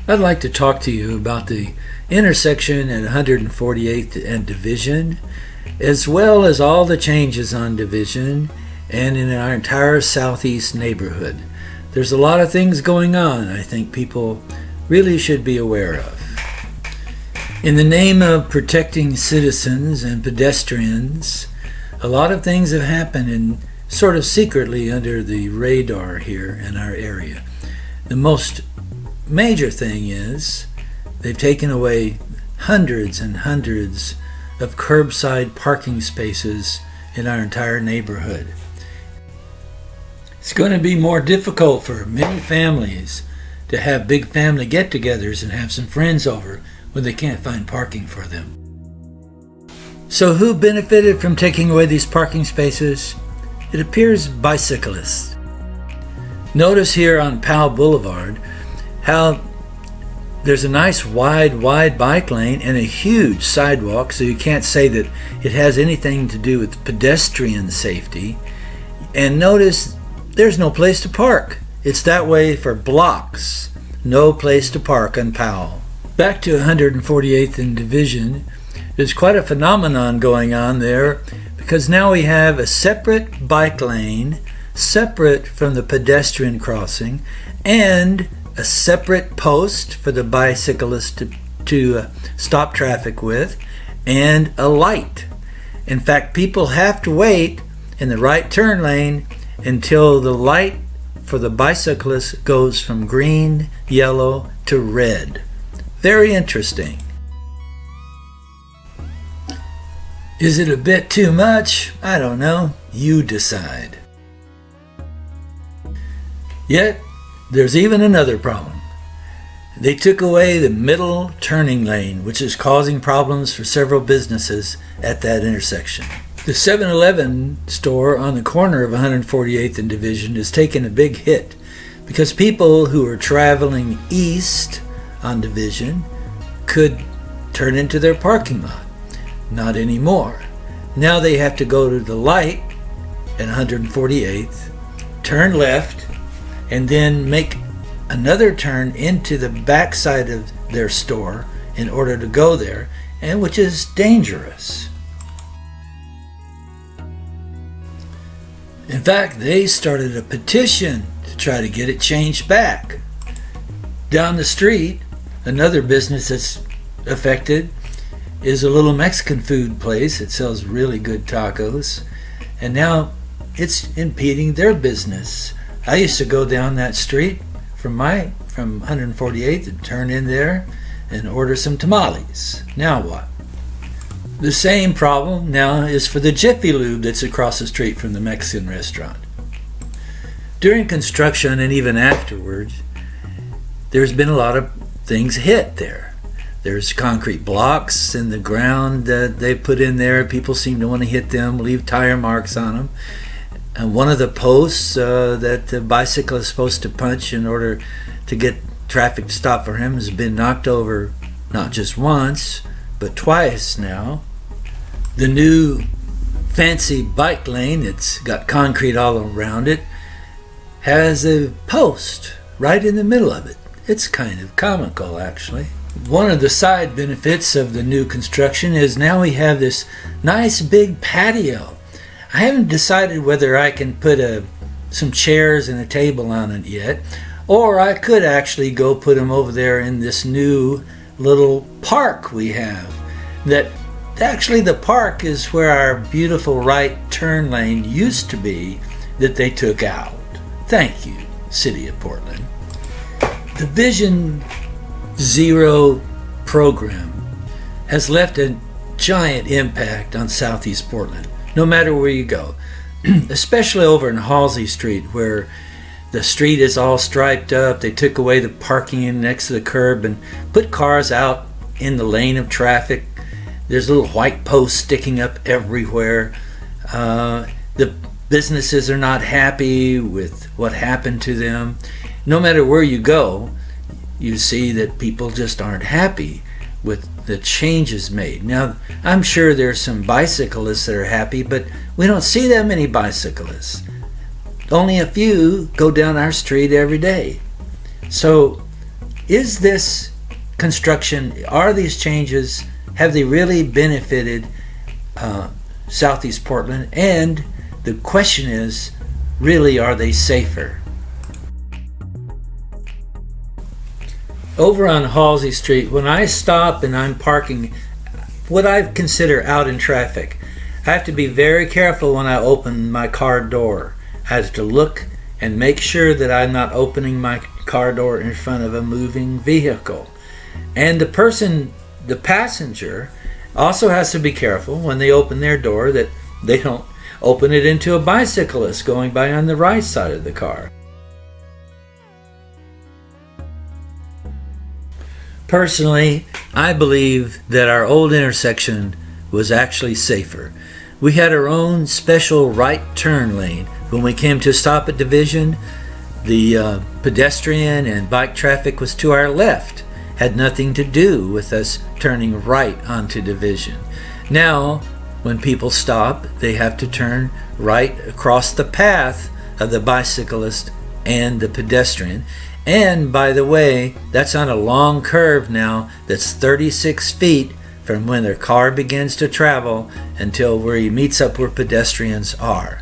I'd like to talk to you about the intersection at 148th and Division, as well as all the changes on Division and in our entire southeast neighborhood. There's a lot of things going on I think people really should be aware of. In the name of protecting citizens and pedestrians, a lot of things have happened and sort of secretly under the radar here in our area. The most major thing is they've taken away hundreds and hundreds of curbside parking spaces in our entire neighborhood. It's going to be more difficult for many families to have big family get-togethers and have some friends over when they can't find parking for them. So who benefited from taking away these parking spaces? It appears bicyclists. Notice here on Powell Boulevard how there's a nice wide bike lane and a huge sidewalk, so you can't say that it has anything to do with pedestrian safety. And notice there's no place to park. It's that way for blocks. No place to park on Powell. Back to 148th and Division, there's quite a phenomenon going on there because now we have a separate bike lane, separate from the pedestrian crossing, and a separate post for the bicyclist to stop traffic with, and a light. In fact, people have to wait in the right turn lane until the light for the bicyclist goes from green, yellow to red. Very interesting. Is it a bit too much? I don't know. You decide. Yet, there's even another problem. They took away the middle turning lane, which is causing problems for several businesses at that intersection. The 7-Eleven store on the corner of 148th and Division is taking a big hit because people who are traveling east on Division could turn into their parking lot. Not anymore. Now they have to go to the light at 148th, turn left, and then make another turn into the backside of their store in order to go there, and which is dangerous. In fact, they started a petition to try to get it changed back. Down the street, another business that's affected is a little Mexican food place. It sells really good tacos, and now it's impeding their business. I used to go down that street from 148th and turn in there and order some tamales. Now what? The same problem now is for the Jiffy Lube that's across the street from the Mexican restaurant. During construction and even afterwards, there's been a lot of things hit there. There's concrete blocks in the ground that they put in there. People seem to want to hit them, leave tire marks on them. And one of the posts that the bicyclist is supposed to punch in order to get traffic to stop for him has been knocked over not just once, but twice now. The new fancy bike lane that's got concrete all around it has a post right in the middle of it. It's kind of comical, actually. One of the side benefits of the new construction is now we have this nice big patio. I haven't decided whether I can put some chairs and a table on it yet, or I could actually go put them over there in this new little park we have. That actually the park is where our beautiful right turn lane used to be that they took out. Thank you, City of Portland. The Vision Zero program has left a giant impact on Southeast Portland, no matter where you go, especially over in Halsey Street, where the street is all striped up. They took away the parking in next to the curb and put cars out in the lane of traffic. There's little white posts sticking up everywhere. The businesses are not happy with what happened to them. No matter where you go, you see that people just aren't happy with the changes made. Now, I'm sure there's some bicyclists that are happy, but we don't see that many bicyclists. Only a few go down our street every day. So is this construction, are these changes, have they really benefited Southeast Portland? And the question is, really, are they safer? Over on Halsey Street, when I stop and I'm parking what I consider out in traffic, I have to be very careful when I open my car door. I have to look and make sure that I'm not opening my car door in front of a moving vehicle. And the passenger, also has to be careful when they open their door that they don't open it into a bicyclist going by on the right side of the car. Personally, I believe that our old intersection was actually safer. We had our own special right turn lane. When we came to stop at Division, the pedestrian and bike traffic was to our left. Had nothing to do with us turning right onto Division. Now, when people stop, they have to turn right across the path of the bicyclist and the pedestrian. And by the way, that's on a long curve now that's 36 feet from when their car begins to travel until where he meets up where pedestrians are.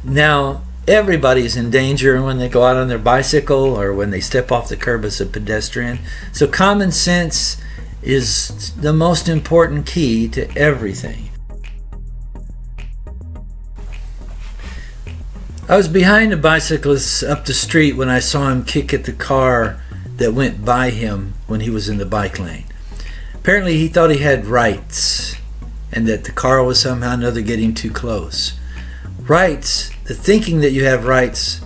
Now, everybody's in danger when they go out on their bicycle or when they step off the curb as a pedestrian. So common sense is the most important key to everything. I was behind a bicyclist up the street when I saw him kick at the car that went by him when he was in the bike lane. Apparently he thought he had rights and that the car was somehow or another getting too close. Rights, the thinking that you have rights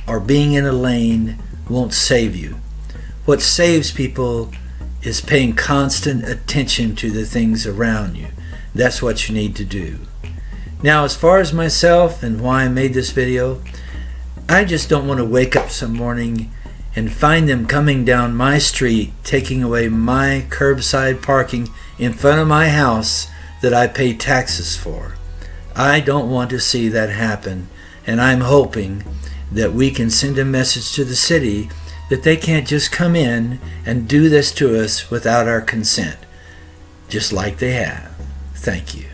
or being in a lane won't save you. What saves people is paying constant attention to the things around you. That's what you need to do. Now, as far as myself and why I made this video, I just don't want to wake up some morning and find them coming down my street, taking away my curbside parking in front of my house that I pay taxes for. I don't want to see that happen, and I'm hoping that we can send a message to the city that they can't just come in and do this to us without our consent, just like they have. Thank you.